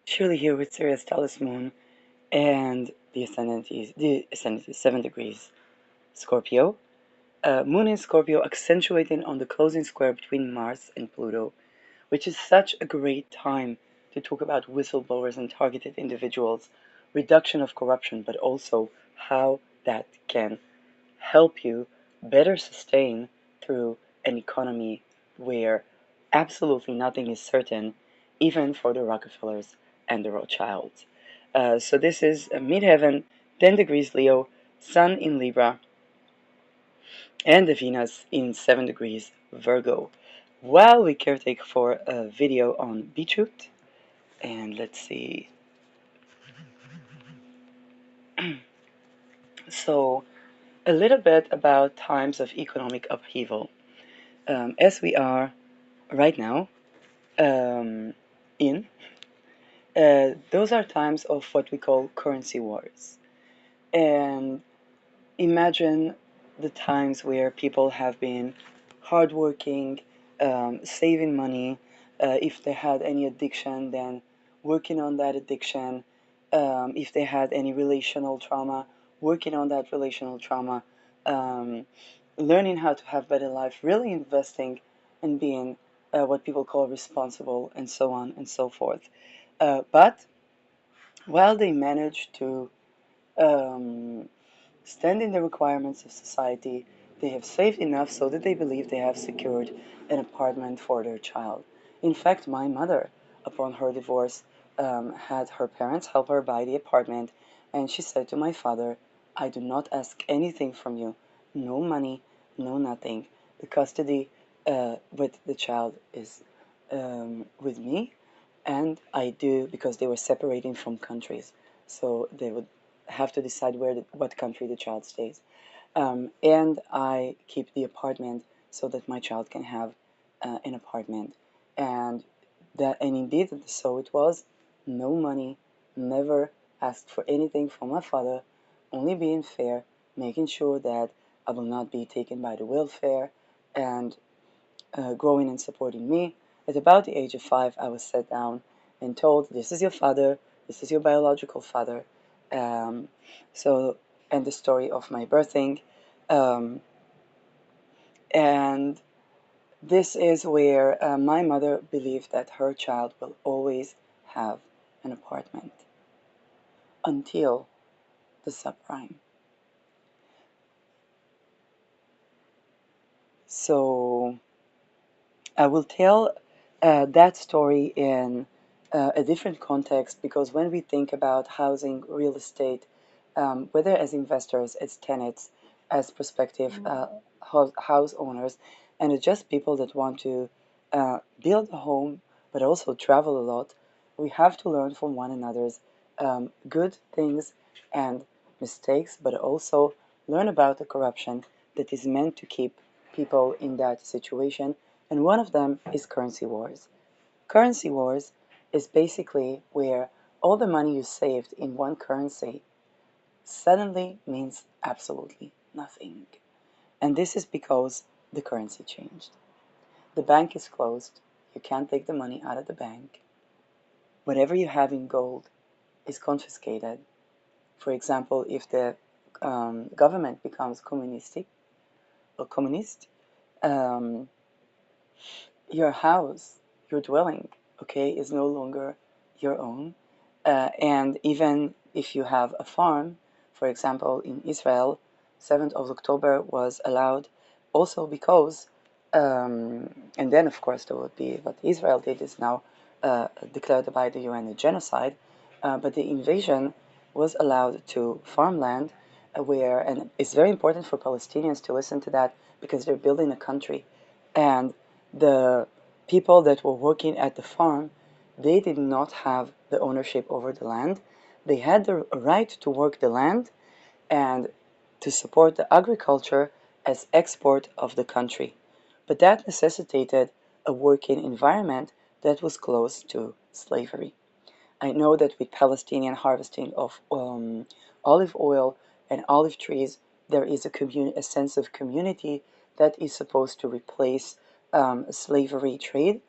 Shirley here with Sirius Talis Moon, and the ascendant is 7 degrees Scorpio. Moon in Scorpio accentuating on the closing square between Mars and Pluto, which is such a great time to talk about whistleblowers and targeted individuals, reduction of corruption, but also how that can help you better sustain through an economy where absolutely nothing is certain, even for the Rockefellers and the Rothschilds. So this is midheaven, 10 degrees Leo, Sun in Libra, and the Venus in 7 degrees Virgo. While we caretake for a video on Beetroot, and let's see. So, a little bit about times of economic upheaval. As we are right now um, in, those are times of what we call currency wars. And imagine the times where people have been hardworking, saving money. If they had any addiction, then working on that addiction. If they had any relational trauma, working on that relational trauma. Um, Learning how to have better life, really investing in being what people call responsible, and so on and so forth. But while they manage to um, stand in the requirements of society, they have saved enough so that they believe they have secured an apartment for their child. In fact, my mother, upon her divorce, had her parents help her buy the apartment, and she said to my father, I do not ask anything from you, no money, no nothing. The custody with the child is with me, and I do because they were separating from countries, so they would have to decide what country the child stays. And I keep the apartment so that my child can have an apartment. And and indeed, so it was. No money, never asked for anything from my father, only being fair, making sure that I will not be taken by the welfare, and growing and supporting me. At about the age of 5, I was set down and told, "This is your father. This is your biological father." Um, so, and the story of my birthing, um, and this is where my mother believed that her child will always have an apartment until the subprime. So I will tell that story in a different context, because when we think about housing, real estate, whether as investors, as tenants, as prospective house owners, and as just people that want to build a home but also travel a lot, we have to learn from one another's good things and mistakes, but also learn about the corruption that is meant to keep people in that situation, and one of them is currency wars. Currency wars is basically where all the money you saved in one currency suddenly means absolutely nothing. And this is because the currency changed. The bank is closed. You can't take the money out of the bank. Whatever you have in gold is confiscated. For example, if the government becomes communistic or communist, um, your house, your dwelling, okay, is no longer your own. And even if you have a farm, for example, in Israel, 7th of October was allowed also because, and then of course there would be what Israel did is now declared by the UN a genocide, but the invasion was allowed to farmland where, and it's very important for Palestinians to listen to that because they're building a country. And the people that were working at the farm, they did not have the ownership over the land. They had the right to work the land and to support the agriculture as export of the country. But that necessitated a working environment that was close to slavery. I know that with Palestinian harvesting of olive oil and olive trees, there is a sense of community that is supposed to replace slavery trade.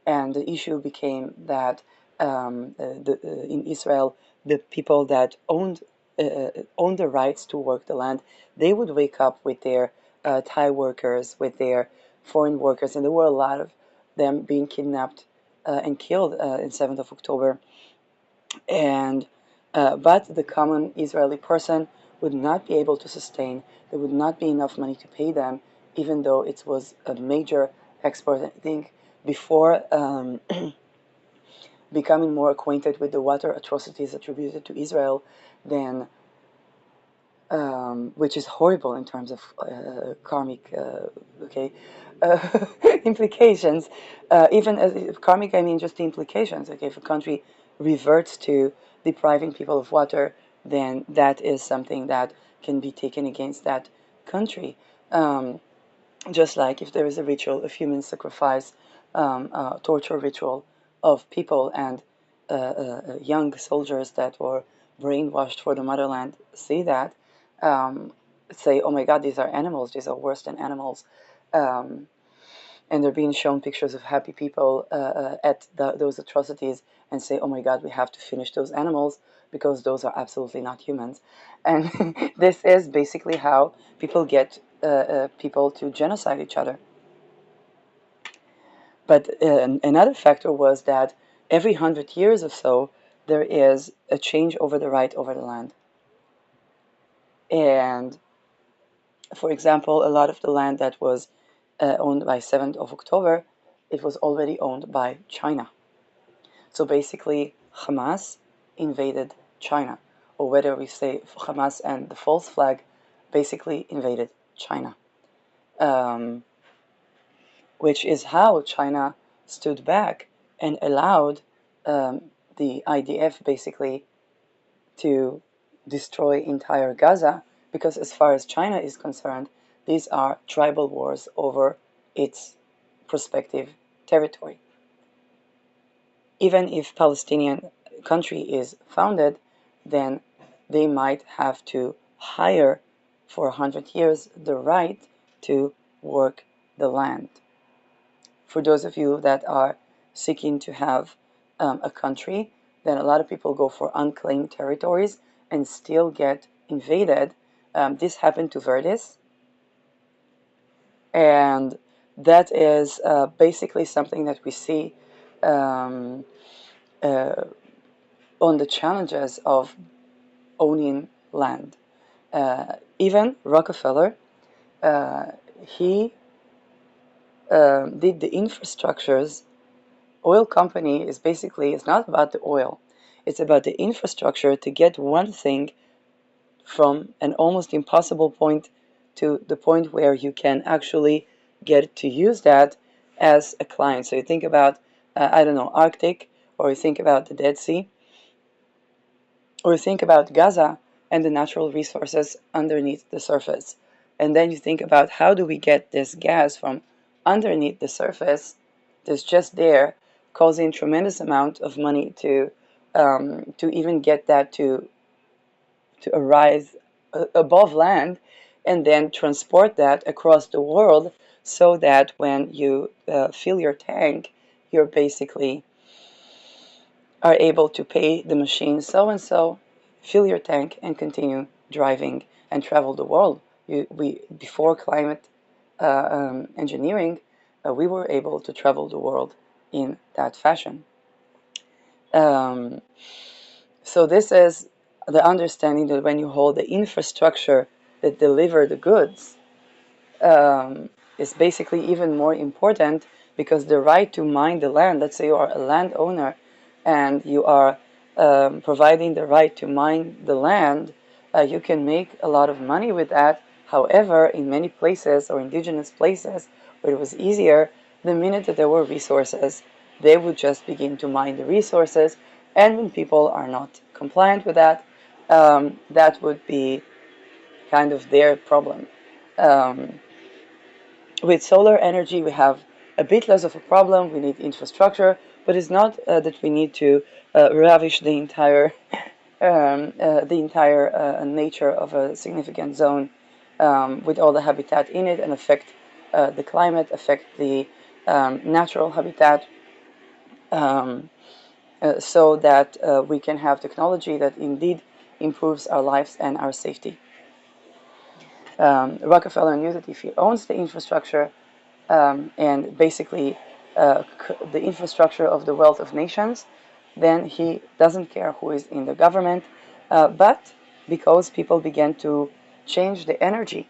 And the issue became that in Israel, the people that owned the rights to work the land, they would wake up with their Thai workers, with their foreign workers, and there were a lot of them being kidnapped and killed in 7th of October. And but the common Israeli person would not be able to sustain. There would not be enough money to pay them, even though it was a major export. I think before becoming more acquainted with the water atrocities attributed to Israel, then which is horrible in terms of karmic, okay, uh, implications. Even as karmic, I mean just the implications. Okay, if a country reverts to depriving people of water, then that is something that can be taken against that country. Um, just like if there is a ritual of human sacrifice, torture ritual of people and young soldiers that were brainwashed for the motherland see that, um, say, oh my God, these are animals, these are worse than animals. Um, and they're being shown pictures of happy people at those atrocities and say, oh my God, we have to finish those animals because those are absolutely not humans. And this is basically how people get people to genocide each other. But another factor was that every 100 years or so, there is a change over the right over the land. And for example, a lot of the land that was owned by 7th of October, it was already owned by China. So basically, Hamas invaded China, or whether we say Hamas and the false flag, basically invaded China, um, which is how China stood back and allowed the IDF basically to destroy entire Gaza, because as far as China is concerned, these are tribal wars over its prospective territory. Even if Palestinian country is founded, then they might have to hire for 100 years the right to work the land. For those of you that are seeking to have a country, then a lot of people go for unclaimed territories and still get invaded. This happened to Verdes, and that is basically something that we see um, uh, on the challenges of owning land. Even Rockefeller, he did the infrastructures. Oil company is basically, it's not about the oil, it's about the infrastructure to get one thing from an almost impossible point to the point where you can actually get to use that as a client. So you think about, I don't know, Arctic, or you think about the Dead Sea, or you think about Gaza and the natural resources underneath the surface. And then you think about how do we get this gas from underneath the surface that's just there, causing tremendous amount of money to even get that to arise above land, and then transport that across the world, so that when you fill your tank, you're basically are able to pay the machine so and so, fill your tank, and continue driving and travel the world. We before climate engineering, we were able to travel the world in that fashion. Um, so this is the understanding that when you hold the infrastructure that deliver the goods, is basically even more important, because the right to mine the land, let's say you are a landowner and you are providing the right to mine the land, you can make a lot of money with that. However, in many places or indigenous places where it was easier, the minute that there were resources, they would just begin to mine the resources. And when people are not compliant with that, that would be kind of their problem. Um, with solar energy, we have a bit less of a problem. We need infrastructure, but it's not that we need to ravish the entire nature of a significant zone with all the habitat in it, and affect the climate, affect the natural habitat, um, so that we can have technology that indeed improves our lives and our safety. Rockefeller knew that if he owns the infrastructure and basically the infrastructure of the wealth of nations, then he doesn't care who is in the government. But because people began to change the energy,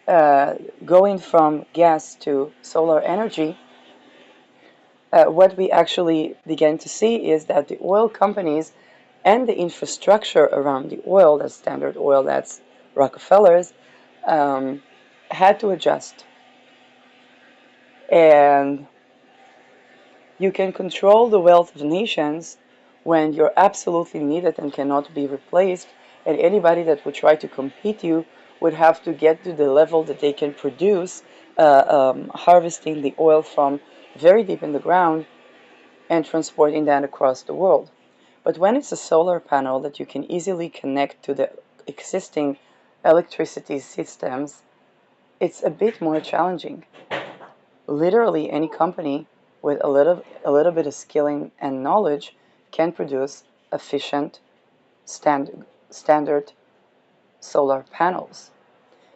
going from gas to solar energy, what we actually began to see is that the oil companies and the infrastructure around the oil, that's Standard Oil, that's Rockefeller's, had to adjust. And you can control the wealth of nations when you're absolutely needed and cannot be replaced, and anybody that would try to compete you would have to get to the level that they can produce, harvesting the oil from very deep in the ground and transporting that across the world. But when it's a solar panel that you can easily connect to the existing electricity systems, it's a bit more challenging. Literally any company with a little bit of skilling and knowledge can produce efficient standard solar panels.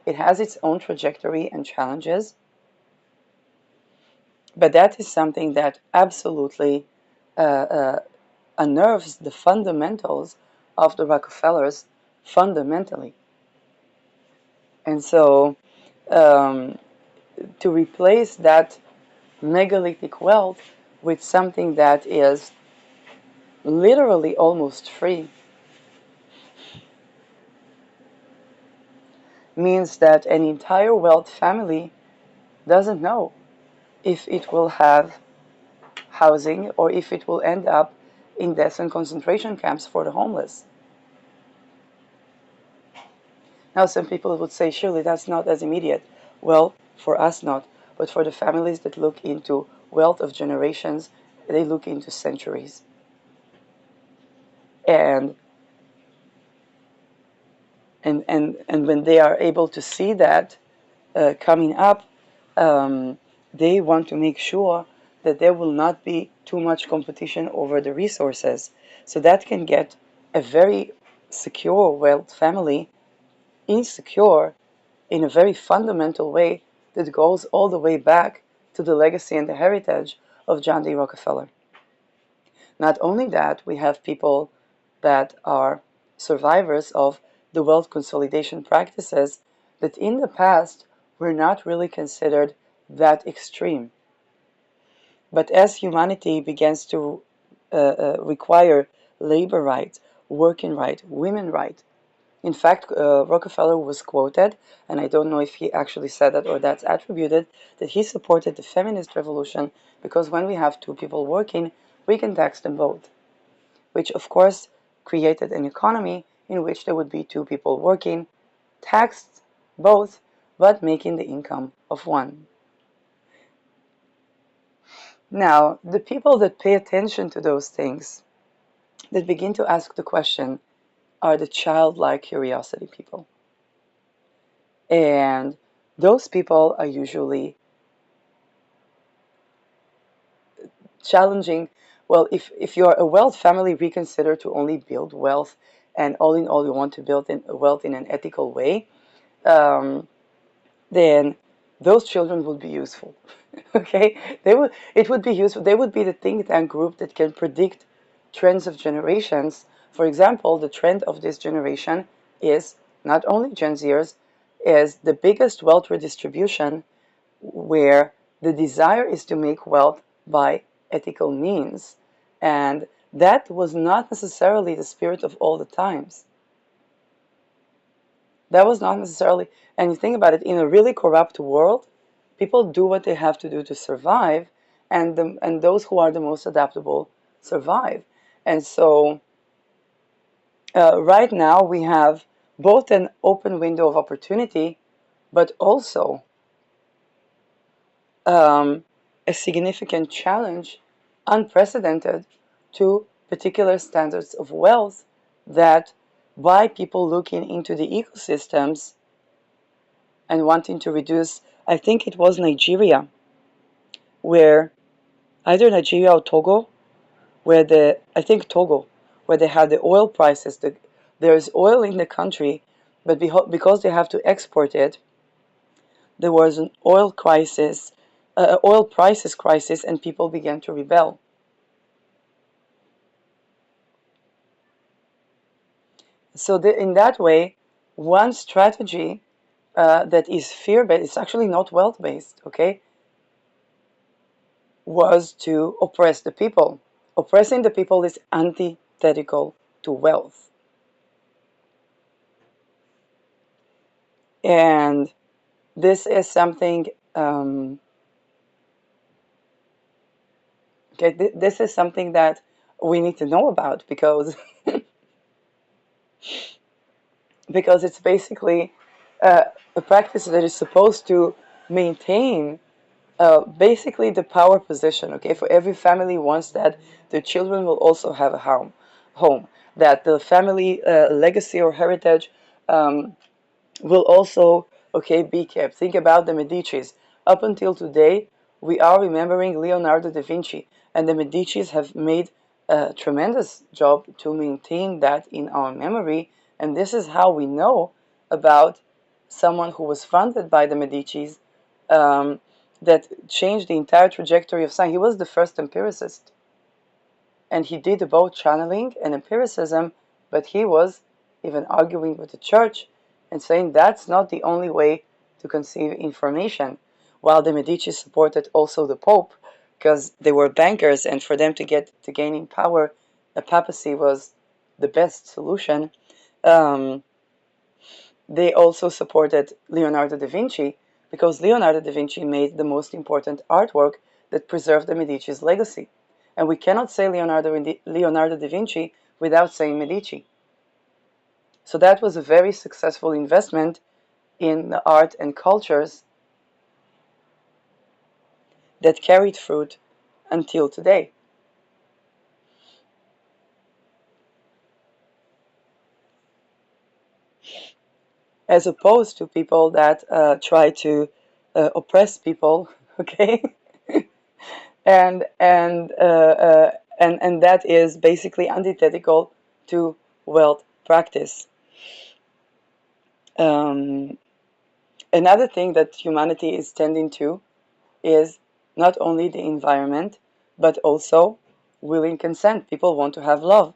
It has its own trajectory and challenges, but that is something that absolutely unnerves the fundamentals of the Rockefellers fundamentally. And so to replace that megalithic wealth with something that is literally almost free means that an entire wealth family doesn't know if it will have housing or if it will end up in death and concentration camps for the homeless. Now, some people would say, surely that's not as immediate. Well, for us, not. But for the families that look into wealth of generations, they look into centuries. And when they are able to see that coming up, they want to make sure that there will not be too much competition over the resources. So that can get a very secure wealth family insecure in a very fundamental way that goes all the way back to the legacy and the heritage of John D. Rockefeller. Not only that, we have people that are survivors of the wealth consolidation practices that in the past were not really considered that extreme. But as humanity begins to require labor rights, working rights, women rights, in fact, Rockefeller was quoted, and I don't know if he actually said that or that's attributed, that he supported the feminist revolution because when we have two people working, we can tax them both, which of course created an economy in which there would be two people working, taxed both, but making the income of one. Now, the people that pay attention to those things, that begin to ask the question, are the childlike curiosity people. And those people are usually challenging. Well, if you're a wealth family, reconsider to only build wealth, and all in all, you want to build wealth in an ethical way, then those children would be useful. Okay, it would be useful. They would be the think tank group that can predict trends of generations. For example, the trend of this generation is not only Gen Zers, is the biggest wealth redistribution, where the desire is to make wealth by ethical means. And that was not necessarily the spirit of all the times. That was not necessarily, and you think about it, in a really corrupt world, people do what they have to do to survive, and those who are the most adaptable survive. And so right now we have both an open window of opportunity, but also a significant challenge, unprecedented, to particular standards of wealth that, by people looking into the ecosystems and wanting to reduce, I think it was Nigeria, where either Nigeria or Togo, where I think Togo, where they had the oil prices. There's oil in the country, but because they have to export it, there was an oil prices crisis, and people began to rebel. So in that way, one strategy that is fear-based, it's actually not wealth-based, okay, was to oppress the people. Oppressing the people is antithetical to wealth. And this is something, okay, this is something that we need to know about, because because it's basically a practice that is supposed to maintain basically the power position. Okay, for every family wants that the children will also have a home, that the family legacy or heritage will also, okay, be kept. Think about the Medicis. Up until today, we are remembering Leonardo da Vinci, and the Medicis have made a tremendous job to maintain that in our memory. And this is how we know about someone who was funded by the Medicis, um, that changed the entire trajectory of science. He was the first empiricist, and he did both channeling and empiricism, but he was even arguing with the church and saying that's not the only way to conceive information. While the Medici supported also the Pope, because they were bankers, and for them to get to gaining power, a papacy was the best solution. Um, they also supported Leonardo da Vinci, because Leonardo da Vinci made the most important artwork that preserved the Medici's legacy. And we cannot say Leonardo da Vinci without saying Medici. So that was a very successful investment in the art and cultures that carried fruit until today. As opposed to people that try to oppress people, okay, and that is basically antithetical to wealth practice. Um, Another thing that humanity is tending to is not only the environment, but also willing consent. People want to have love.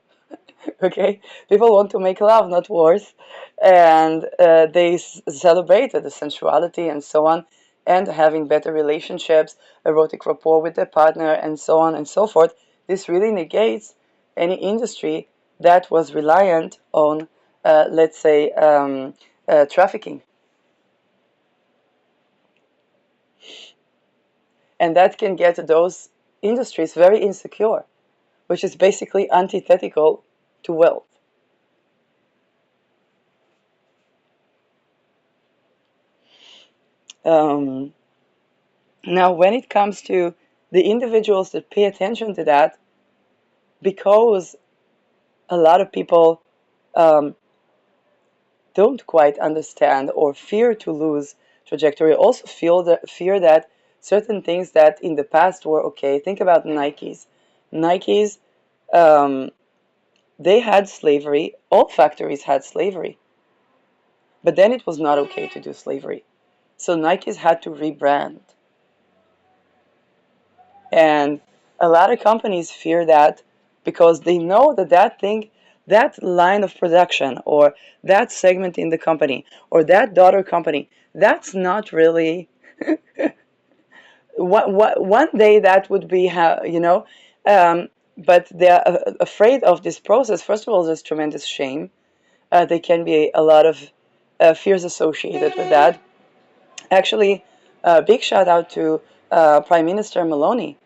Okay, people want to make love, not wars, and they celebrate the sensuality and so on, and having better relationships, erotic rapport with their partner, and so on and so forth. This really negates any industry that was reliant on, let's say, trafficking, and that can get those industries very insecure, which is basically antithetical to wealth. Um, Now, when it comes to the individuals that pay attention to that, because a lot of people um, don't quite understand or fear to lose trajectory, also fear that certain things that in the past were okay. Think about Nikes. Nikes, um, they had slavery. All factories had slavery, but then it was not okay to do slavery. So Nikes had to rebrand. And a lot of companies fear that, because they know that that line of production, or that segment in the company, or that daughter company, that's not really one day that would be but they're afraid of this process. First of all, there's tremendous shame. There can be a lot of fears associated with that. Actually, a big shout out to Prime Minister Meloni,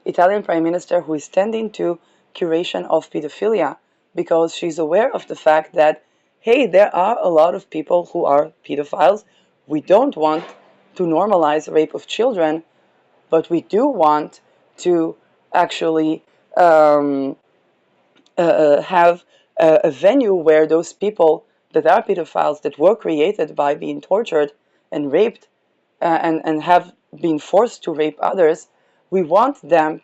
Italian Prime Minister, who is standing to curation of pedophilia, because she's aware of the fact that, hey, there are a lot of people who are pedophiles. We don't want to normalize rape of children, but we do want to actually um, have a venue where those people that are pedophiles, that were created by being tortured and raped, and have been forced to rape others, we want them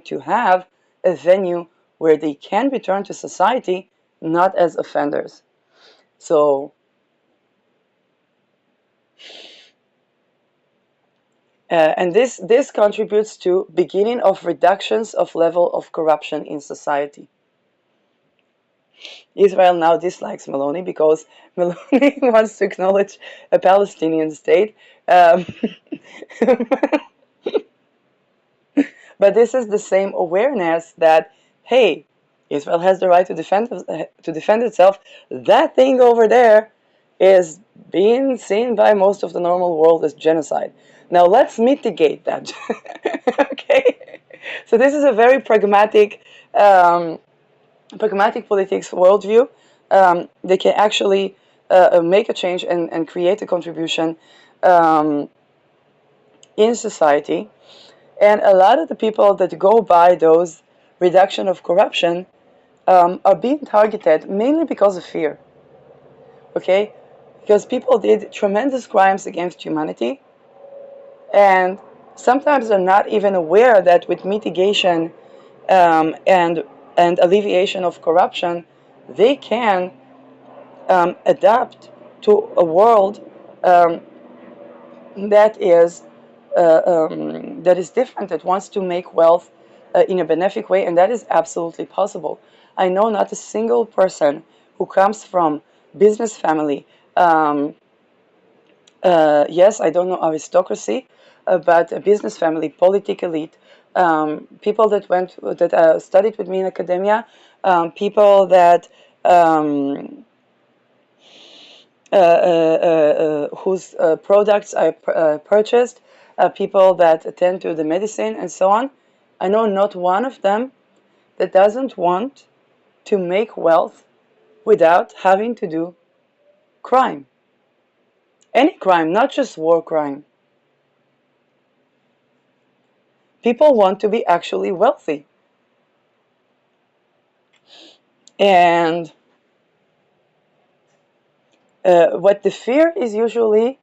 to have a venue where they can return to society, not as offenders. So, and this contributes to beginning of reductions of level of corruption in society. Israel now dislikes Meloni because Meloni wants to acknowledge a Palestinian state. Um, but this is the same awareness that, hey, Israel has the right to defend itself. That thing over there is being seen by most of the normal world as genocide. Now let's mitigate that. Okay, so this is a very pragmatic politics worldview. They can actually make a change and create a contribution um, in society. And a lot of the people that go by those reduction of corruption are being targeted mainly because of fear. Okay, because people did tremendous crimes against humanity, and sometimes they're not even aware that with mitigation and alleviation of corruption, they can adapt to a world um, that is that is different, that wants to make wealth in a benefic way, and that is absolutely possible. I know not a single person who comes from business family. Yes, I don't know aristocracy, but a business family, political elite, people that studied with me in academia, people that whose products I purchased, people that attend to the medicine and so on. I know not one of them that doesn't want to make wealth without having to do crime. Any crime, not just war crime. People want to be actually wealthy. And what the fear is usually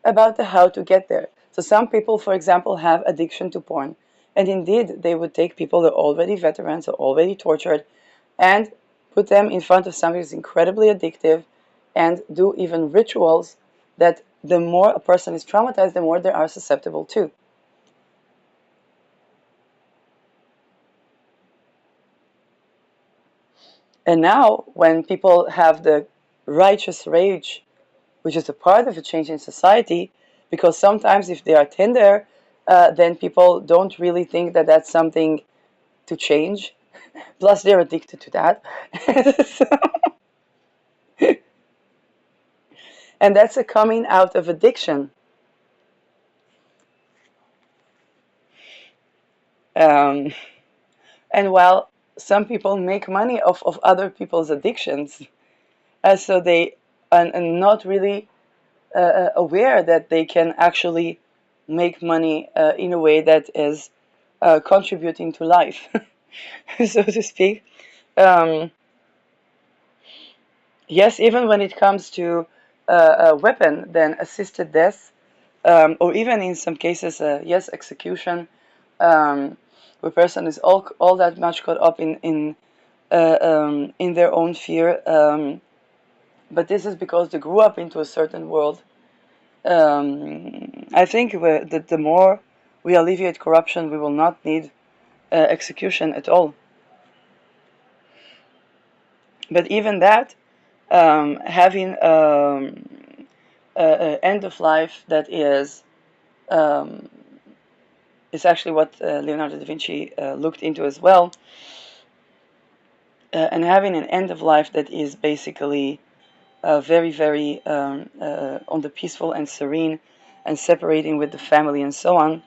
about the how to get there. So some people, for example, have addiction to porn. And indeed, they would take people that are already veterans, are already tortured, and put them in front of something that's incredibly addictive and do even rituals that the more a person is traumatized, the more they are susceptible to. And now, when people have the righteous rage, which is a part of a change in society, because sometimes if they are tender, then people don't really think that that's something to change. Plus, they're addicted to that. And that's a coming out of addiction. Um, and while some people make money off of other people's addictions, so they are not really aware that they can actually make money in a way that is contributing to life, so to speak. Um, yes, even when it comes to a weapon, then assisted death, or even in some cases, yes, execution, where person is all that much caught up in their own fear. But this is because they grew up into a certain world. I think that the more we alleviate corruption, we will not need execution at all. But even that, having end of life that um, is actually what Leonardo da Vinci looked into as well, and having an end of life that is basically very, very on the peaceful and serene, and separating with the family and so on.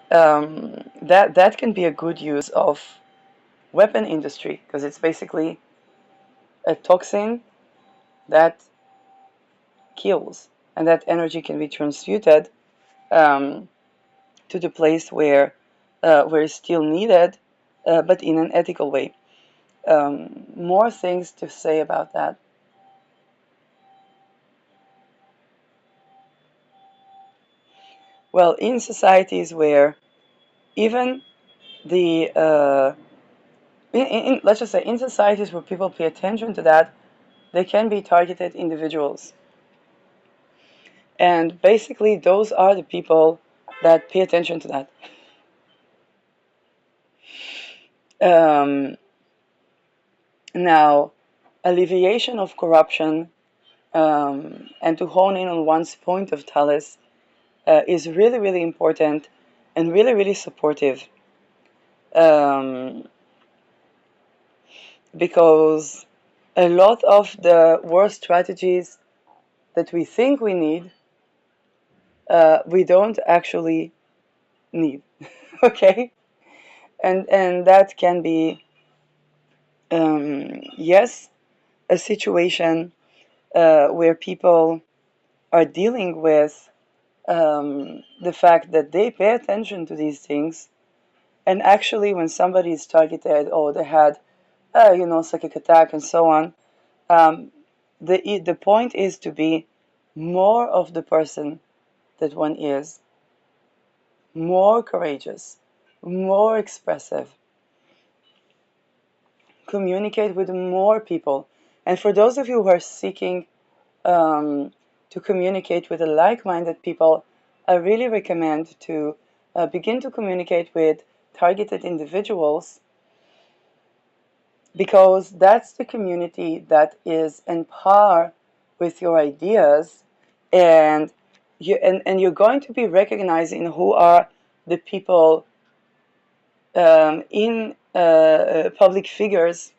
That can be a good use of weapon industry, because it's basically a toxin that kills, and that energy can be transmuted um, to the place where it's still needed, but in an ethical way. More things to say about that. Well, in societies where even the let's just say in societies where people pay attention to that, they can be targeted individuals. And basically, those are the people that pay attention to that. Um, Now, alleviation of corruption, and to hone in on one's point of talus, is really, really important and really, really supportive. Um, because a lot of the worst strategies that we think we need, we don't actually need. Okay? And that can be, yes, a situation where people are dealing with the fact that they pay attention to these things, and actually when somebody is targeted or they had psychic attack and so on, the point is to be more of the person that one is, more courageous, more expressive, communicate with more people. And for those of you who are seeking to communicate with the like-minded people, I really recommend to begin to communicate with targeted individuals, because that's the community that is in par with your ideas, and you're going to be recognizing who are the people in public figures.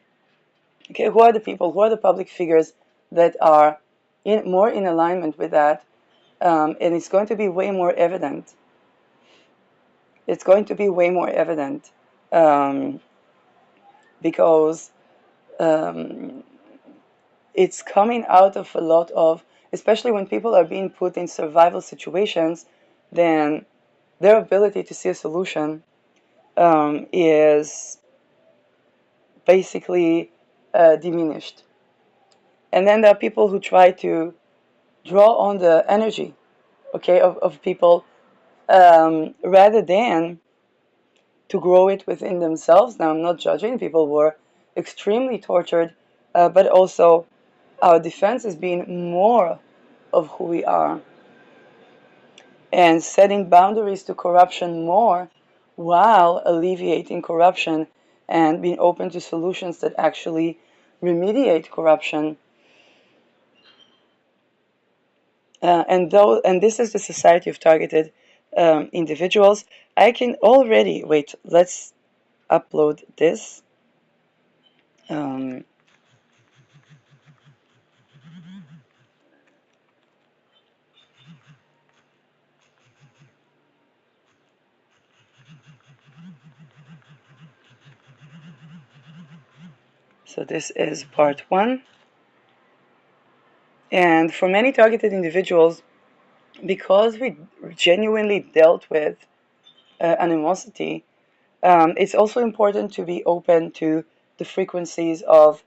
Okay, who are the people? Who are the public figures that are more in alignment with that? And it's going to be way more evident. It's going to be way more evident because it's coming out of a lot of, especially when people are being put in survival situations, then their ability to see a solution is basically diminished. And then there are people who try to draw on the energy, okay, of people rather than to grow it within themselves. Now, I'm not judging. People were extremely tortured, but also our defense is being more of who we are and setting boundaries to corruption more, while alleviating corruption and being open to solutions that actually remediate corruption. And this is the Society of Targeted Individuals. I can already wait. Let's upload this. Um, so this is part one. And for many targeted individuals, because we genuinely dealt with animosity, it's also important to be open to the frequencies of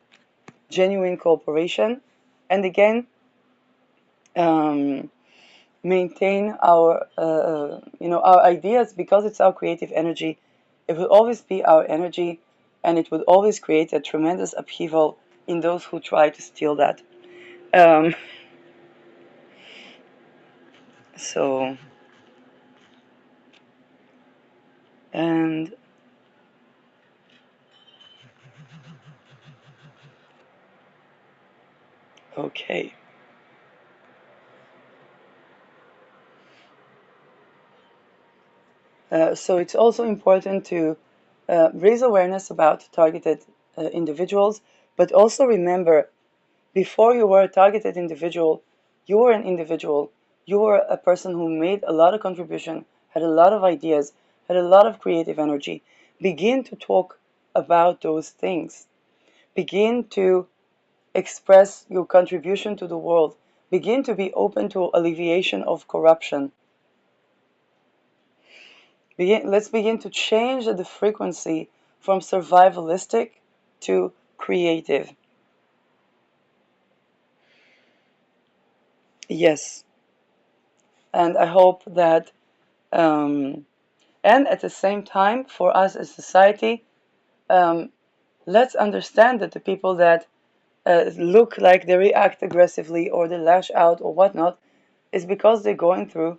genuine cooperation, and again, maintain our our ideas, because it's our creative energy. It will always be our energy, and it will always create a tremendous upheaval in those who try to steal that. Um, so and okay. So it's also important to raise awareness about targeted individuals, but also remember, before you were a targeted individual, you were an individual. You were a person who made a lot of contribution, had a lot of ideas, had a lot of creative energy. Begin to talk about those things. Begin to express your contribution to the world. Begin to be open to alleviation of corruption. Let's begin to change the frequency from survivalistic to creative. Yes. And I hope that um, And at the same time, for us as society, um, let's understand that the people that look like they react aggressively or they lash out or whatnot is because they're going through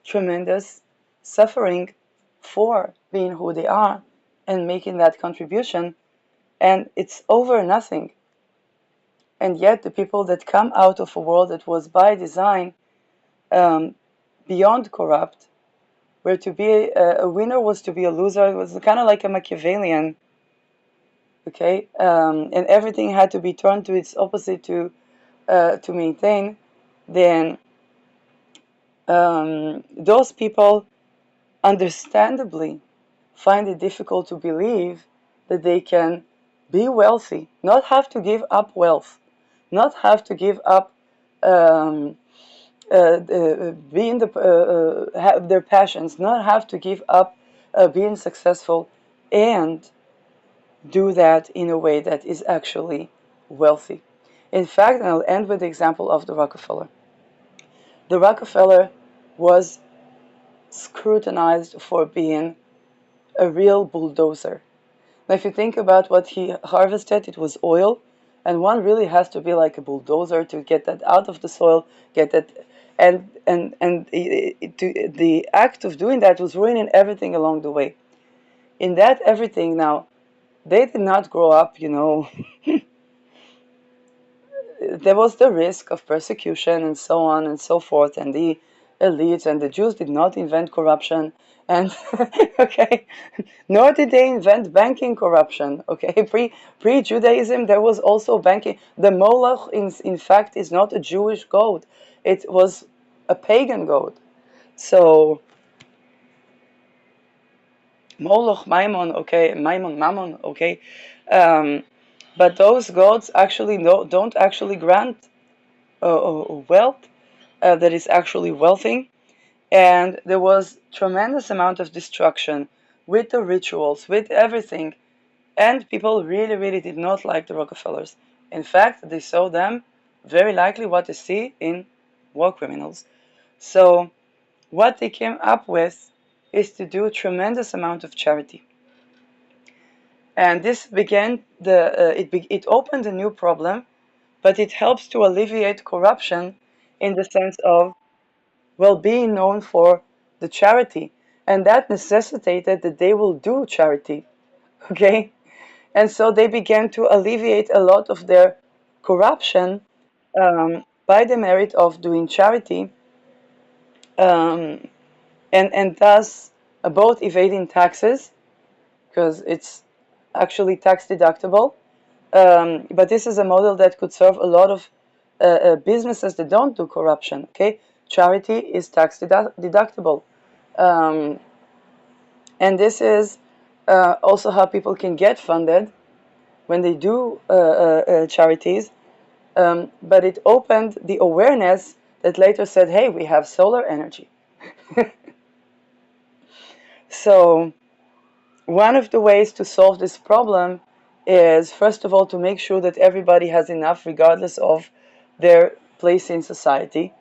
tremendous suffering for being who they are and making that contribution, and it's over nothing. And yet, the people that come out of a world that was by design um, beyond corrupt, where to be a winner was to be a loser, it was kind of like a Machiavellian, okay? And everything had to be turned to its opposite to maintain, then those people understandably find it difficult to believe that they can be wealthy, not have to give up wealth, not have to give up being have their passions, not have to give up being successful, and do that in a way that is actually wealthy. In fact, and I'll end with the example of the Rockefeller. The Rockefeller was scrutinized for being a real bulldozer. Now, if you think about what he harvested, it was oil, and one really has to be like a bulldozer to get that out of the soil, get that, the act of doing that was ruining everything along the way. In that everything, now they did not grow up, there was the risk of persecution and so on and so forth, and the elites and the Jews did not invent corruption, and okay, nor did they invent banking corruption. Okay, pre Judaism there was also banking. The Moloch, in fact, is not a Jewish god; it was a pagan god. So Moloch, Maimon, okay, Mammon, okay, um, but those gods actually don't actually grant wealth that is actually wealthy, and there was tremendous amount of destruction with the rituals, with everything, and people really, really did not like the Rockefellers. In fact, they saw them very likely what they see in war criminals. So what they came up with is to do a tremendous amount of charity, and this began it opened a new problem, but it helps to alleviate corruption in the sense of well being known for the charity, and that necessitated that they will do charity. Okay, and so they began to alleviate a lot of their corruption by the merit of doing charity, um, and thus both evading taxes because it's actually tax deductible. But this is a model that could serve a lot of businesses that don't do corruption. Okay, charity is tax deductible, um, and this is also how people can get funded when they do charities. But it opened the awareness that later said, "Hey, we have solar energy." So one of the ways to solve this problem is, first of all, to make sure that everybody has enough, regardless of their place in society.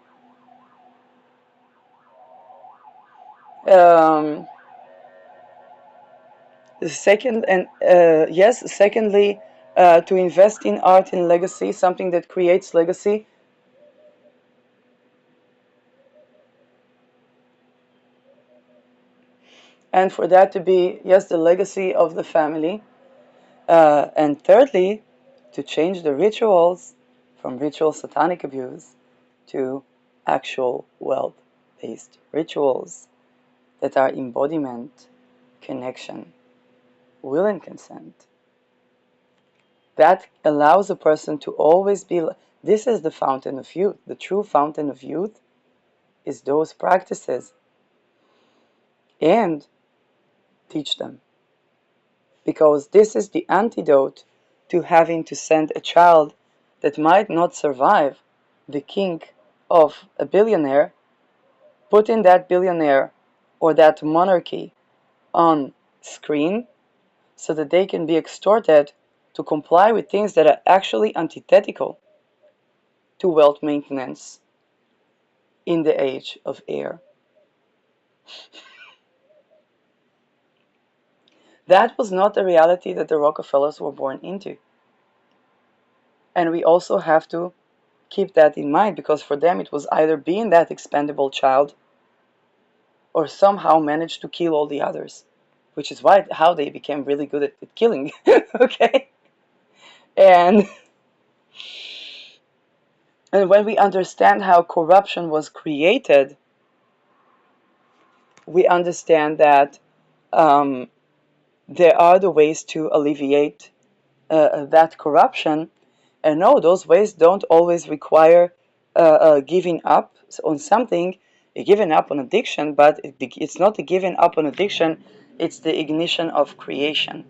Um, secondly, to invest in art and legacy, something that creates legacy. And for that to be, yes, the legacy of the family. And thirdly, to change the rituals from ritual satanic abuse to actual wealth-based rituals that are embodiment, connection, will, and consent. That allows a person to always be. This is the fountain of youth. The true fountain of youth is those practices, and teach them. Because this is the antidote to having to send a child that might not survive the kink of a billionaire, putting that billionaire or that monarchy on screen so that they can be extorted to comply with things that are actually antithetical to wealth maintenance in the age of air. That was not the reality that the Rockefellers were born into. And we also have to keep that in mind, because for them it was either being that expendable child or somehow manage to kill all the others, which is how they became really good at killing. Okay? And when we understand how corruption was created, we understand that there are the ways to alleviate that corruption. And no, those ways don't always require giving up on something. You're giving up on addiction, but it's not the giving up on addiction, it's the ignition of creation.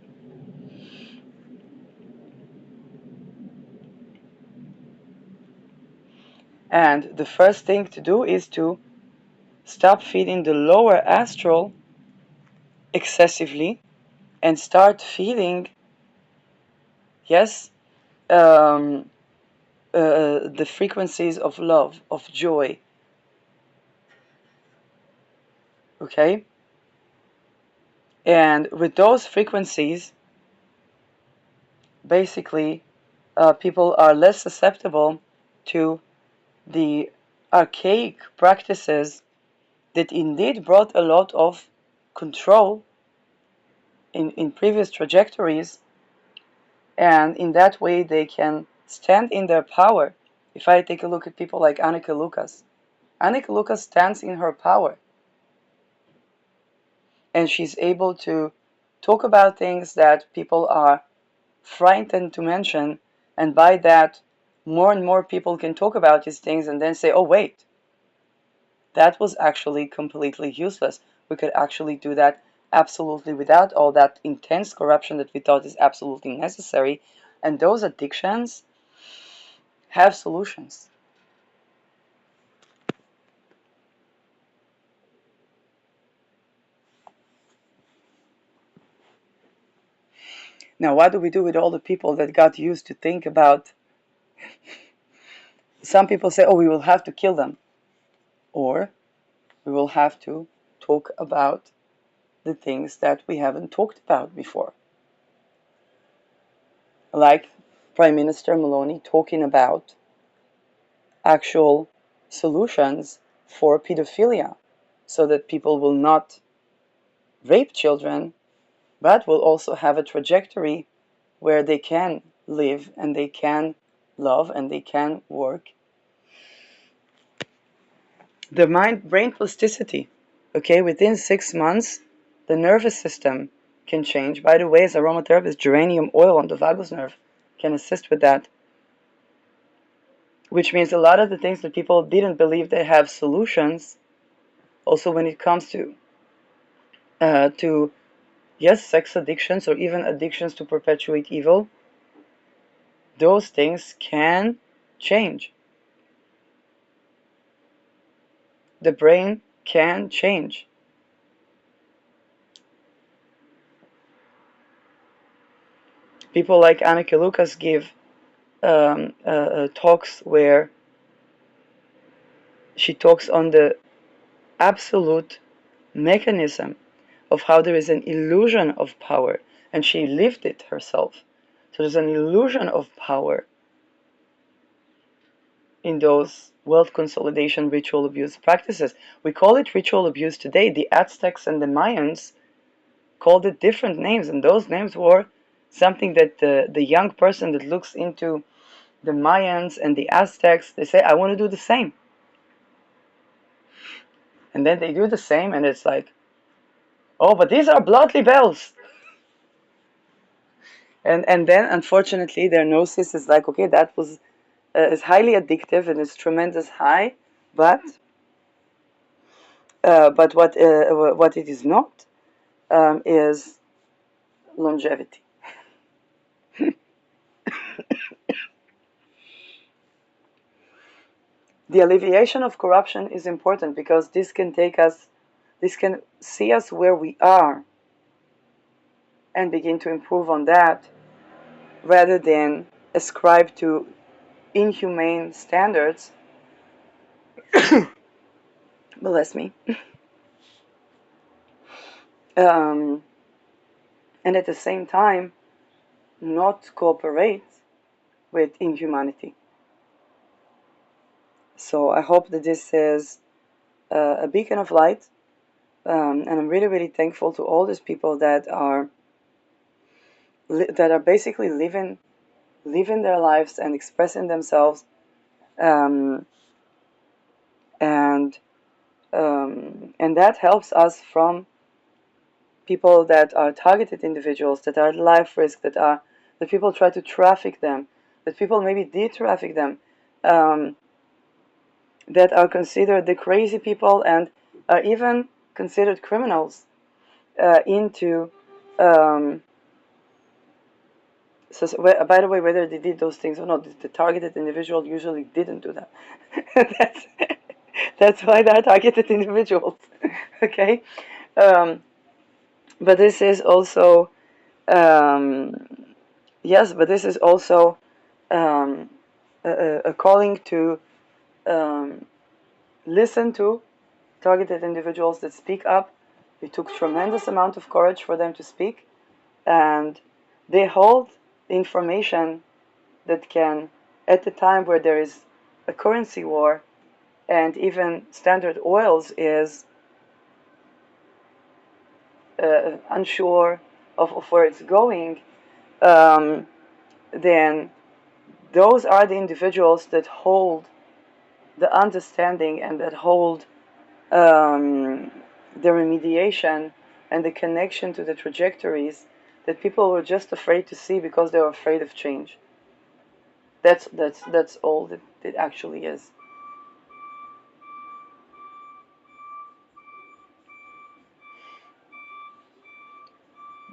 And the first thing to do is to stop feeding the lower astral excessively and start feeding, yes, the frequencies of love, of joy. Okay? And with those frequencies, basically, people are less susceptible to the archaic practices that indeed brought a lot of control in previous trajectories, and in that way they can stand in their power. If I take a look at people like Anneke Lucas stands in her power, and she's able to talk about things that people are frightened to mention, and by that more and more people can talk about these things and then say, oh wait, that was actually completely useless. We could actually do that absolutely without all that intense corruption that we thought is absolutely necessary. And those addictions have solutions. Now, what do we do with all the people that got used to think about? Some people say, oh, we will have to kill them, or we will have to talk about the things that we haven't talked about before. Like Prime Minister Maloney talking about actual solutions for pedophilia, so that people will not rape children, but will also have a trajectory where they can live and they can love and they can work. The mind-brain plasticity, okay, within 6 months, the nervous system can change. By the way, as aromatherapist, geranium oil on the vagus nerve can assist with that, which means a lot of the things that people didn't believe they have solutions, also when it comes to yes, sex addictions or even addictions to perpetuate evil, those things can change. The brain can change. People like Anneke Lucas give talks where she talks on the absolute mechanism of how there is an illusion of power, and she lived it herself. So there's an illusion of power in those wealth consolidation ritual abuse practices. We call it ritual abuse today. The Aztecs and the Mayans called it different names, and those names were something that the young person that looks into the Mayans and the Aztecs, they say, I want to do the same. And then they do the same, and it's like, oh, but these are blood libels. And then, unfortunately, their gnosis is like, okay, that was is highly addictive and is tremendous high, but what it is not is longevity. The alleviation of corruption is important because this can see us where we are and begin to improve on that, rather than ascribe to inhumane standards. Bless me. Um, and at the same time not cooperate with inhumanity. So I hope that this is a beacon of light, and I'm really, really thankful to all these people that are basically living their lives and expressing themselves, um, and and that helps us from people that are targeted individuals, that are at life risk, that people try to traffic them, that people maybe did traffic them, um, that are considered the crazy people and are even considered criminals into. So, by the way, whether they did those things or not, the targeted individual usually didn't do that. that's, that's why they're targeted individuals. Okay, um, but this is also um, yes, but this is also um, a calling to um, listen to targeted individuals that speak up. It took tremendous amount of courage for them to speak, and they hold the information that can, at the time where there is a currency war and even Standard Oils is unsure of where it's going, um, then those are the individuals that hold the understanding and that hold the remediation and the connection to the trajectories that people were just afraid to see because they were afraid of change. That's all that it actually is.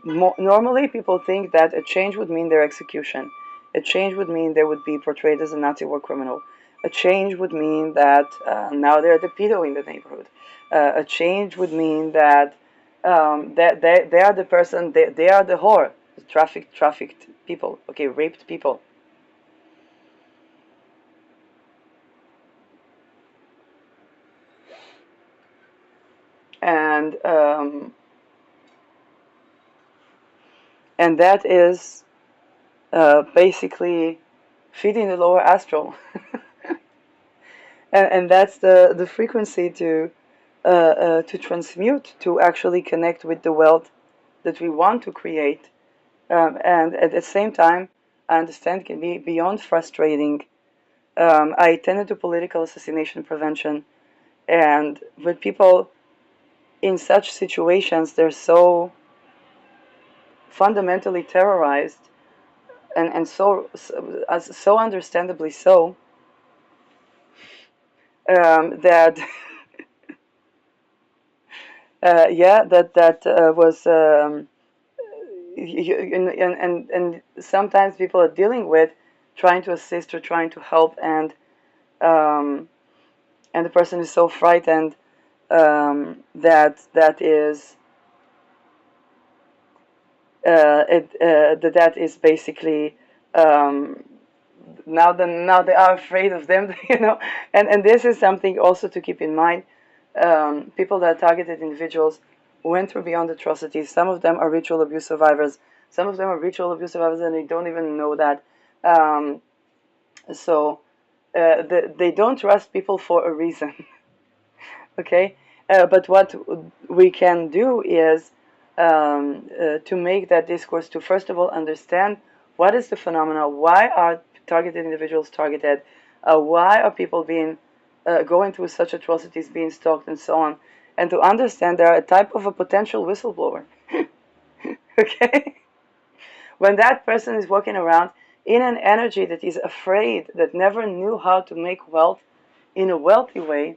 Normally, people think that a change would mean their execution. A change would mean they would be portrayed as a Nazi war criminal. A change would mean that now they're the pedo in the neighborhood. A change would mean that that they are the person, they are the whore, the trafficked people, okay, raped people. And and that is basically feeding the lower astral. And that's the frequency to transmute, to actually connect with the wealth that we want to create. And at the same time, I understand can be beyond frustrating. I attended to political assassination prevention, and with people in such situations, they're so fundamentally terrorized, and so understandably so, that yeah, that was. And sometimes people are dealing with trying to assist or trying to help, um, and the person is so frightened that is that is basically um, now they are afraid of them, and this is something also to keep in mind. People that are targeted individuals went through beyond atrocities. Some of them are ritual abuse survivors. Some of them are ritual abuse survivors and they don't even know that. Um, so they don't trust people for a reason. Okay, but what we can do is to make that discourse, to first of all understand what is the phenomena, why are targeted individuals targeted, why are people being going through such atrocities, being stalked, and so on, and to understand they're a type of a potential whistleblower. Okay, when that person is walking around in an energy that is afraid, that never knew how to make wealth in a wealthy way,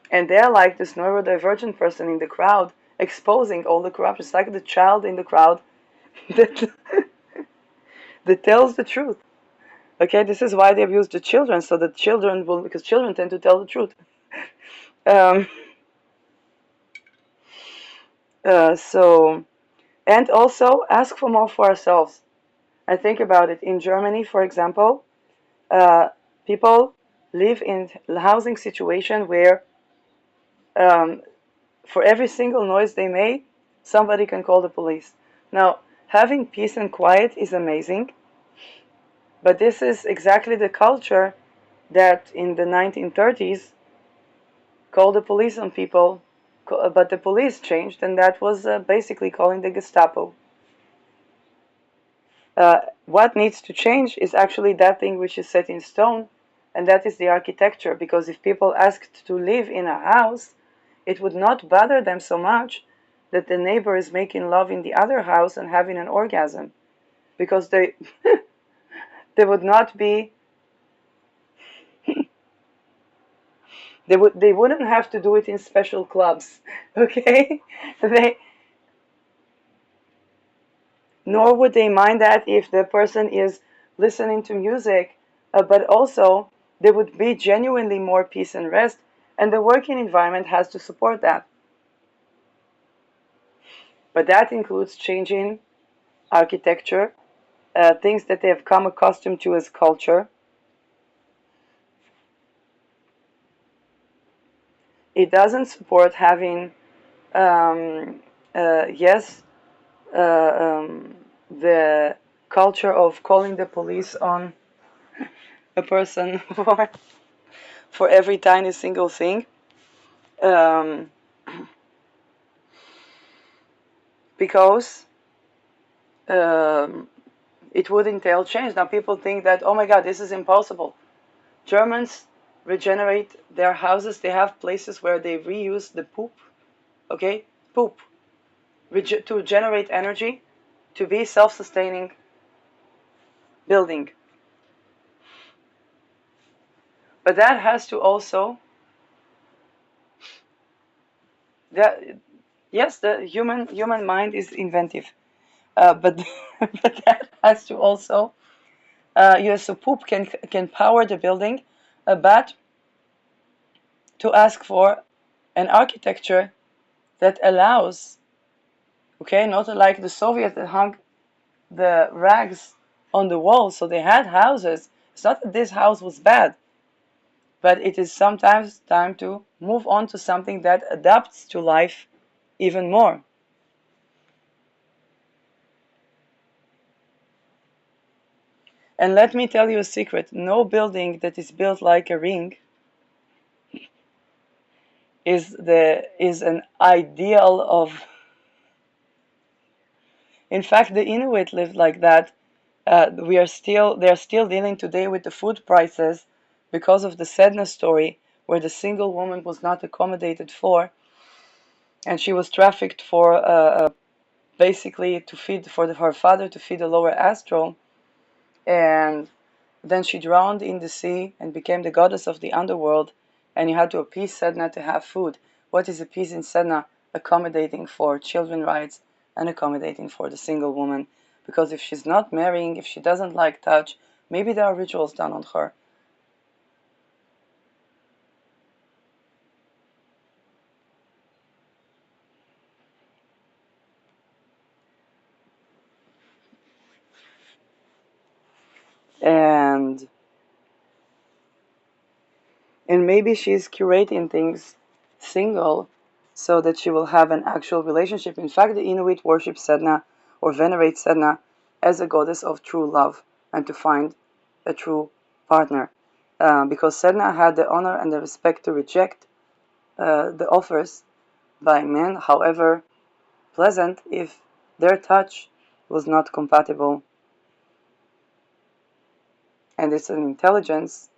and they're like this neurodivergent person in the crowd, exposing all the corruption. It's like the child in the crowd that, that tells the truth. Okay, this is why they abuse the children, so that children will, because children tend to tell the truth. Um, so, and also ask for more for ourselves. I think about it. In Germany, for example, uh, people live in a housing situation where um, for every single noise they make, somebody can call the police. Now, having peace and quiet is amazing, but this is exactly the culture that in the 1930s called the police on people, but the police changed, and that was basically calling the Gestapo. What needs to change is actually that thing which is set in stone, and that is the architecture. Because if people asked to live in a house, it would not bother them so much that the neighbor is making love in the other house and having an orgasm, because they would not be they wouldn't have to do it in special clubs, okay? they Nor would they mind that if the person is listening to music, but also there would be genuinely more peace and rest, and the working environment has to support that. But that includes changing architecture, things that they have come accustomed to as culture. It doesn't support having, yes, uh, um, the culture of calling the police on a person for every tiny single thing. Um, because um, it would entail change. Now people think that, oh my God, this is impossible. Germans regenerate their houses. They have places where they reuse the poop, okay? Poop, to generate energy, to be self-sustaining building. But that has to also, that, yes, the human mind is inventive. But, but that has to also, yes, so poop can power the building, but to ask for an architecture that allows, okay, not like the Soviets that hung the rags on the walls, so they had houses. It's not that this house was bad, but it is sometimes time to move on to something that adapts to life even more. And let me tell you a secret, no building that is built like a ring is an ideal of. In fact, the Inuit lived like that. They're still dealing today with the food prices because of the Sedna story, where the single woman was not accommodated for, and she was trafficked for basically to feed for her father to feed a lower astral, and then she drowned in the sea and became the goddess of the underworld, and you had to appease Sedna to have food. What is appeasing Sedna? Accommodating for children rights and accommodating for the single woman. Because if she's not marrying, if she doesn't like touch, maybe there are rituals done on her. And and maybe she's curating things single so that she will have an actual relationship. In fact, the Inuit worship Sedna or venerate Sedna as a goddess of true love and to find a true partner. Because Sedna had the honor and the respect to reject the offers by men, however pleasant, if their touch was not compatible. And it's an intelligence,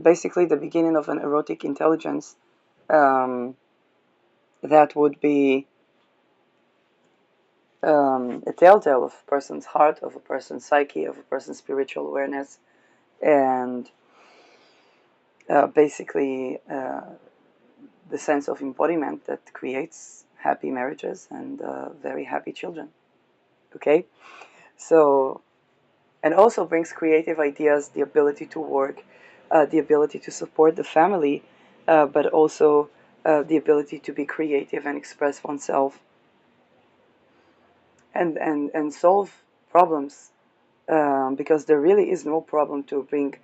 basically the beginning of an erotic intelligence um, that would be a telltale of a person's heart, of a person's psyche, of a person's spiritual awareness, and basically the sense of embodiment that creates happy marriages and very happy children. Okay? So, and also brings creative ideas, the ability to work, the ability to support the family, but also the ability to be creative and express oneself and solve problems, because there really is no problem to bring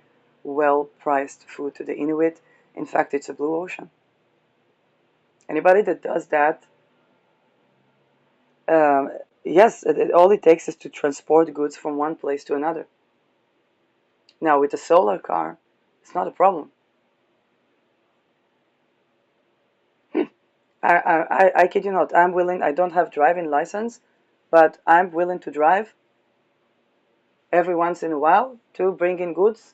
well-priced food to the Inuit. In fact, it's a blue ocean. Anybody that does that, um, yes, all it takes is to transport goods from one place to another. Now, with a solar car, it's not a problem. I kid you not. I'm willing. I don't have driving license, but I'm willing to drive every once in a while to bring in goods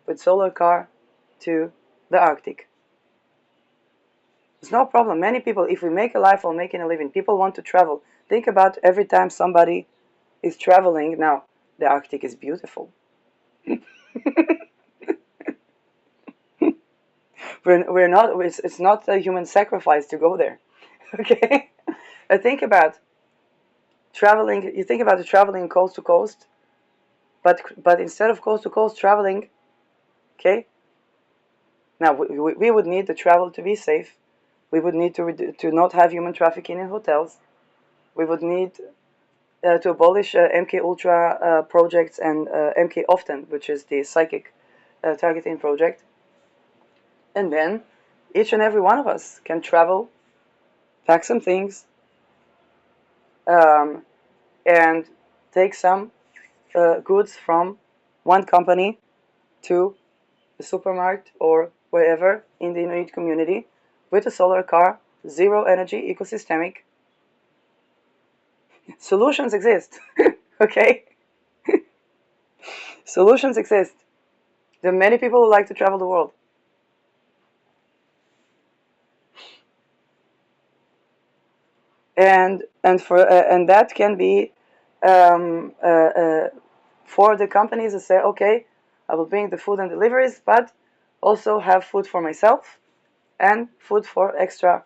with solar car to the Arctic. It's no problem. Many people, if we make a life while making a living, people want to travel. Think about every time somebody is traveling. Now, the Arctic is beautiful. We're not. It's not a human sacrifice to go there. Okay. I think about traveling. You think about the traveling coast to coast, but instead of coast to coast traveling, okay. Now we would need the travel to be safe. We would need to not have human trafficking in hotels. We would need to abolish MK Ultra projects and MK Often, which is the psychic targeting project. And then each and every one of us can travel, pack some things, um, and take some goods from one company to the supermarket or wherever in the Inuit community with a solar car, zero energy, ecosystemic. Solutions exist. Okay? Solutions exist. There are many people who like to travel the world. And that can be um, uh, uh, for the companies to say, okay, I will bring the food and deliveries, but also have food for myself and food for extra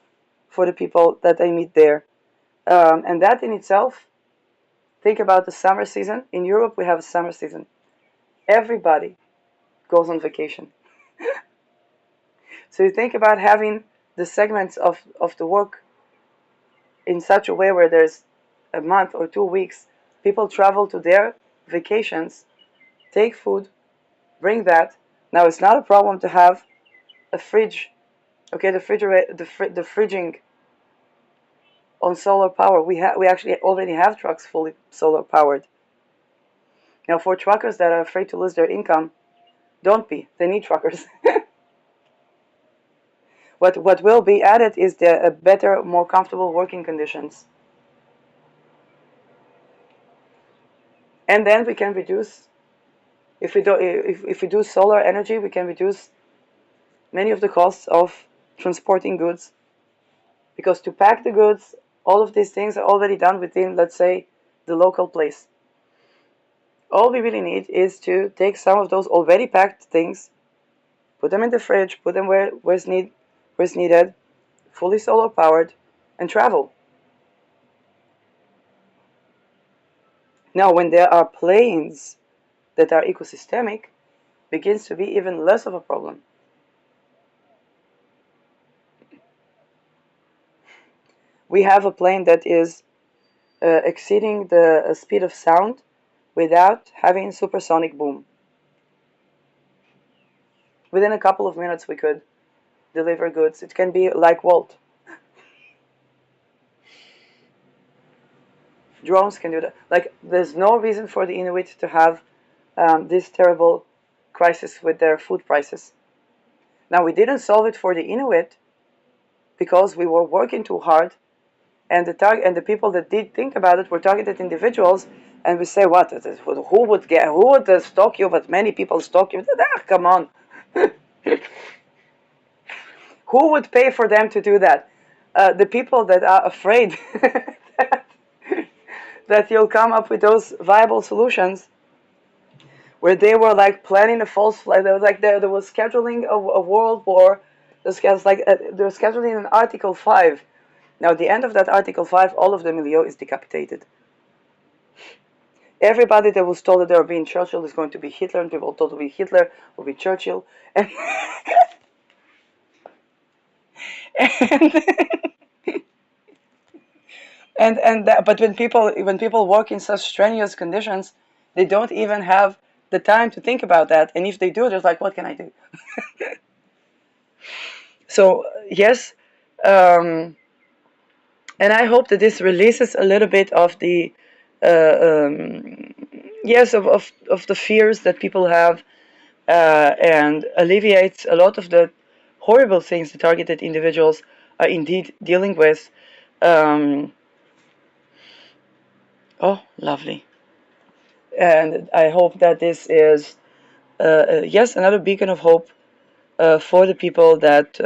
for the people that I meet there. And that in itself, think about the summer season. In Europe, we have a summer season. Everybody goes on vacation. So you think about having the segments of the work in such a way where there's a month or 2 weeks, people travel to their vacations, take food, bring that. Now it's not a problem to have a fridge, okay, the fridging on solar power. We actually already have trucks fully solar powered. Now for truckers that are afraid to lose their income, don't be. They need truckers. What will be added is the better, more comfortable working conditions. And then we can reduce, if we do solar energy, we can reduce many of the costs of transporting goods, because to pack the goods, all of these things are already done within, let's say, the local place. All we really need is to take some of those already packed things, put them in the fridge, put them where's needed, fully solar powered, and travel. Now, when there are planes that are ecosystemic, begins to be even less of a problem. We have a plane that is exceeding the speed of sound without having supersonic boom. Within a couple of minutes, we could deliver goods. It can be like Walt. Drones can do that. Like, there's no reason for the Inuit to have this terrible crisis with their food prices. Now, we didn't solve it for the Inuit because we were working too hard, and the people that did think about it were targeted individuals. And we say, what? Who would stalk you? But many people stalk you. Ah, come on. Who would pay for them to do that? The people that are afraid that you'll come up with those viable solutions, where they were like planning a false flag. There was like there was scheduling a world war. They were scheduling an Article 5. Now, at the end of that Article 5, all of the milieu is decapitated. Everybody that was told that they were being Churchill is going to be Hitler, and people told to be Hitler will be Churchill. And but when people work in such strenuous conditions, they don't even have the time to think about that. And if they do, they're like, what can I do? So yes, and I hope that this releases a little bit of the yes, of the fears that people have, and alleviates a lot of the horrible things the targeted individuals are indeed dealing with. Um, oh, lovely. And I hope that this is, yes, another beacon of hope for the people that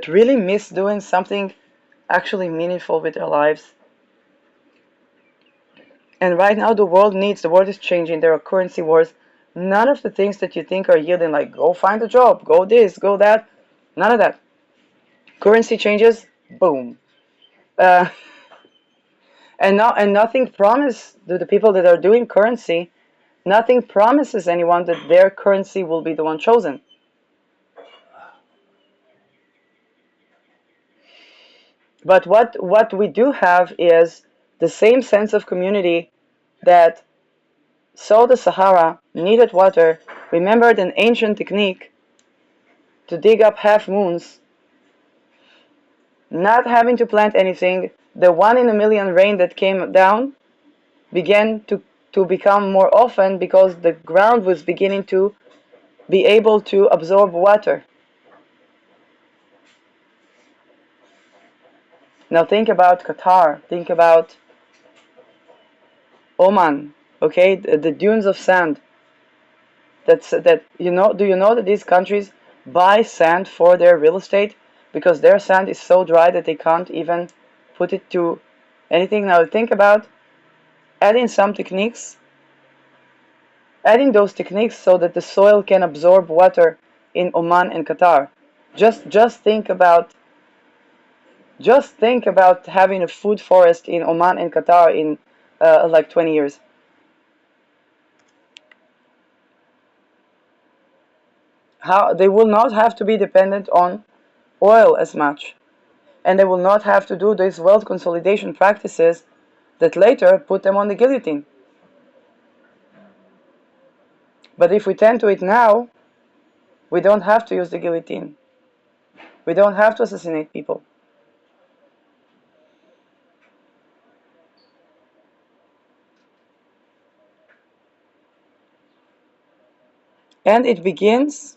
really miss doing something actually meaningful with their lives. And right now, the world is changing. There are currency wars. None of the things that you think are yielding, like go find a job, go this, go that, none of that. Currency changes, boom. Uh, and nothing promises to the people that are doing currency, nothing promises anyone that their currency will be the one chosen. But what we do have is the same sense of community that saw the Sahara, needed water, remembered an ancient technique to dig up half moons, not having to plant anything. The one in a million rain that came down began to become more often because the ground was beginning to be able to absorb water. Now think about Qatar, think about Oman, okay, the dunes of sand. That you know. Do you know that these countries buy sand for their real estate because their sand is so dry that they can't even put it to anything? Now think about adding some techniques, adding those techniques so that the soil can absorb water in Oman and Qatar. Just think about having a food forest in Oman and Qatar in like 20 years. How they will not have to be dependent on oil as much, and they will not have to do these wealth consolidation practices that later put them on the guillotine. But if we tend to it now, we don't have to use the guillotine. We don't have to assassinate people. And it begins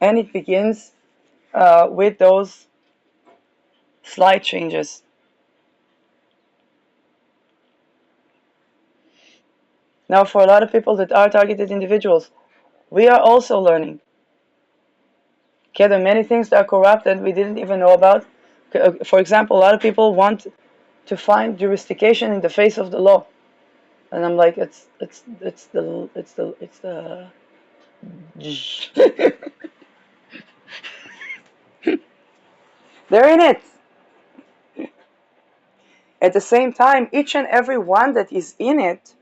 with those slight changes. Now, for a lot of people that are targeted individuals, we are also learning. Okay, there are many things that are corrupt that we didn't even know about. For example, a lot of people want to find justification in the face of the law, and I'm like, it's the they're in it. At the same time, each and every one that is in it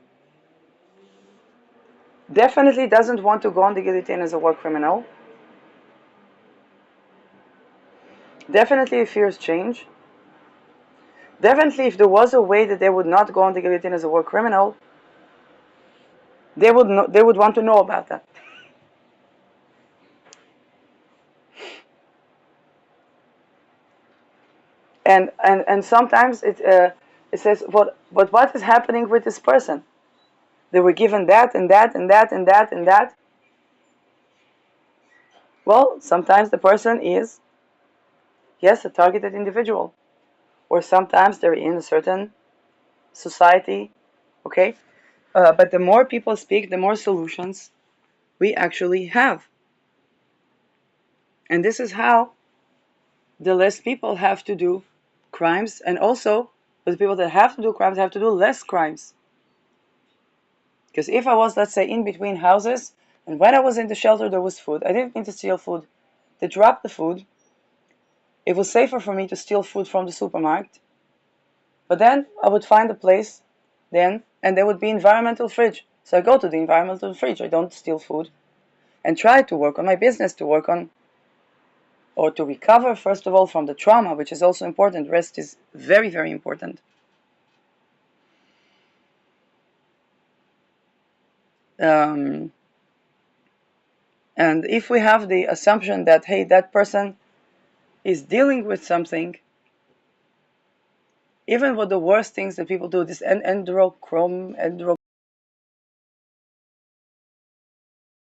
definitely doesn't want to go on the guillotine as a war criminal. Definitely fears change. Definitely, if there was a way that they would not go on the guillotine as a war criminal, they would want to know about that. And sometimes it says what is happening with this person? They were given that and that and that and that and that. Well, sometimes the person is, yes, a targeted individual, or sometimes they're in a certain society. Okay, but the more people speak, the more solutions we actually have, and this is how the less people have to do crimes, and also the people that have to do crimes have to do less crimes. Because if I was, let's say, in between houses, and when I was in the shelter there was food, I didn't need to steal food. They dropped the food. It was safer for me to steal food from the supermarket. But then I would find a place then, and there would be environmental fridge. So I go to the environmental fridge. I don't steal food and try to work on my business, to work on, or to recover, first of all, from the trauma, which is also important. Rest is very, very important. Um, and if we have the assumption that, hey, that person is dealing with something, even with the worst things that people do, this